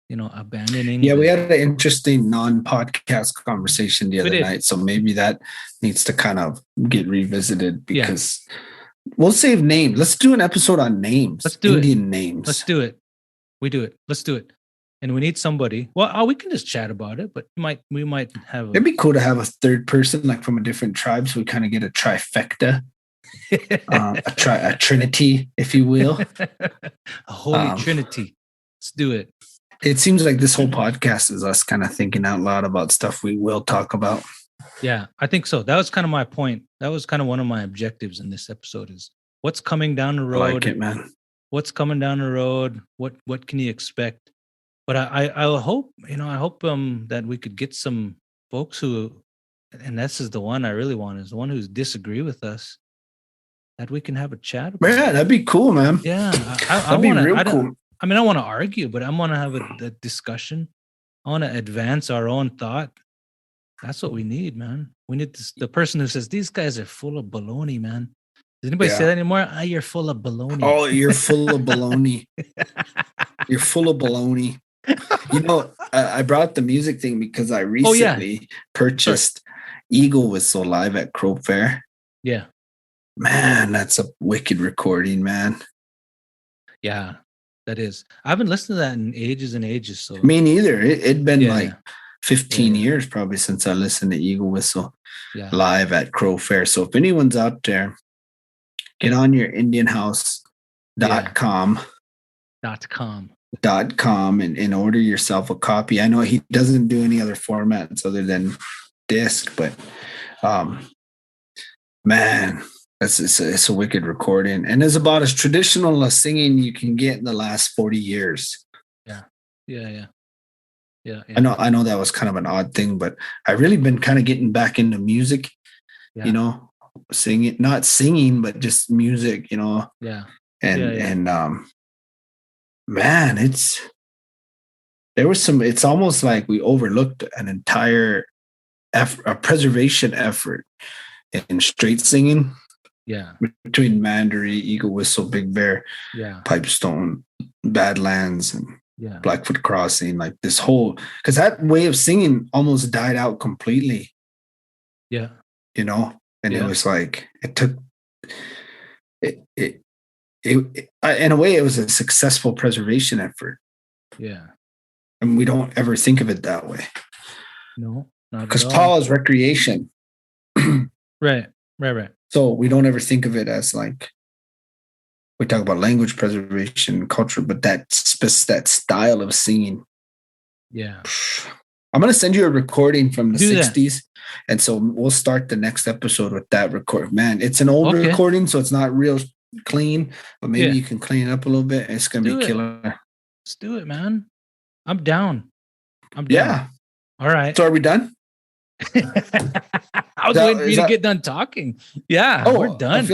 S2: abandoning.
S3: Yeah, we had an interesting non-podcast conversation the other night, so maybe that needs to kind of get revisited, because we'll save names. Let's do an episode on names.
S2: Let's do
S3: Indian names.
S2: Let's do it. We do it. Let's do it. And we need somebody. Well, we can just chat about it, but we might have.
S3: It'd be cool to have a third person, like from a different tribe, so we kind of get a trifecta, a trinity, if you will,
S2: a holy trinity. Let's do it.
S3: It seems like this whole podcast is us kind of thinking out loud about stuff we will talk about.
S2: Yeah, I think so. That was kind of my point. That was kind of one of my objectives in this episode, is what's coming down the road.
S3: I like it, man.
S2: What's coming down the road? What can you expect? But I hope, that we could get some folks who, and this is the one I really want, is the one who's disagree with us, that we can have a chat about.
S3: Yeah, that'd be cool, man.
S2: Yeah,
S3: that'd be real cool.
S2: I mean, I want to argue, but I want to have a discussion. I want to advance our own thought. That's what we need, man. We need the person who says, these guys are full of baloney, man. Does anybody say that anymore? You're full of baloney.
S3: Oh, you're full of baloney. You're full of baloney. I brought the music thing because I recently purchased Eagle Whistle live at Crow Fair.
S2: Yeah.
S3: Man, that's a wicked recording, man.
S2: Yeah, that is. I haven't listened to that in ages and ages. So
S3: me neither. It'd been like 15 years probably since I listened to Eagle Whistle live at Crow Fair. So if anyone's out there, get on your IndianHouse.com. .com and order yourself a copy. I know he doesn't do any other formats other than disc, but man, It's a wicked recording, and it's about as traditional as singing you can get in the last 40 years.
S2: Yeah.
S3: I know that was kind of an odd thing, but I've really been kind of getting back into music, you know, not singing, but just music, you know.
S2: Yeah.
S3: And man, it's almost like we overlooked an entire a preservation effort in straight singing.
S2: Yeah.
S3: Between Mandaree, Eagle Whistle, Big Bear, Pipestone, Badlands, and Blackfoot Crossing, like this whole, because that way of singing almost died out completely.
S2: Yeah.
S3: You know, and it was like it took it in a way it was a successful preservation effort.
S2: Yeah.
S3: And we don't ever think of it that way.
S2: No, not
S3: because Paul is recreation.
S2: Right.
S3: So we don't ever think of it as like, we talk about language preservation, culture, but that style of singing.
S2: Yeah.
S3: I'm going to send you a recording from the 60s. And so we'll start the next episode with that record. Man, it's an older recording, so it's not real clean, but maybe you can clean it up a little bit. It's going to be killer.
S2: Let's do it, man. I'm down.
S3: Yeah.
S2: All right.
S3: So are we done?
S2: I was waiting for you to get done talking. Yeah, we're done.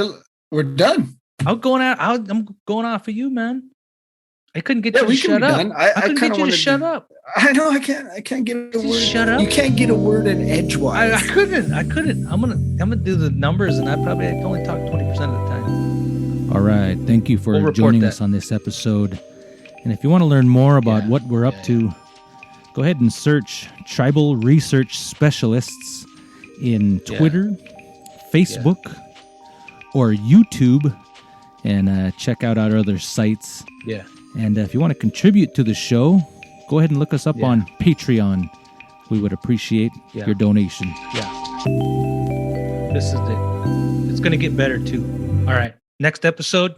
S3: We're done.
S2: I'm going off of you, man. I couldn't get you to shut up. I couldn't get you to shut up.
S3: I know I can't get a word.
S2: Shut up.
S3: You can't get a word in edgewise.
S2: I couldn't. I'm gonna do the numbers, and I only talk 20% of the time. All right. Thank you for joining us on this episode. And if you want to learn more about what we're up to, go ahead and search Tribal Research Specialists in Twitter, Facebook, or YouTube, and check out our other sites. Yeah. And if you want to contribute to the show, go ahead and look us up on Patreon. We would appreciate your donation. Yeah. This is it. It's going to get better too. All right. Next episode.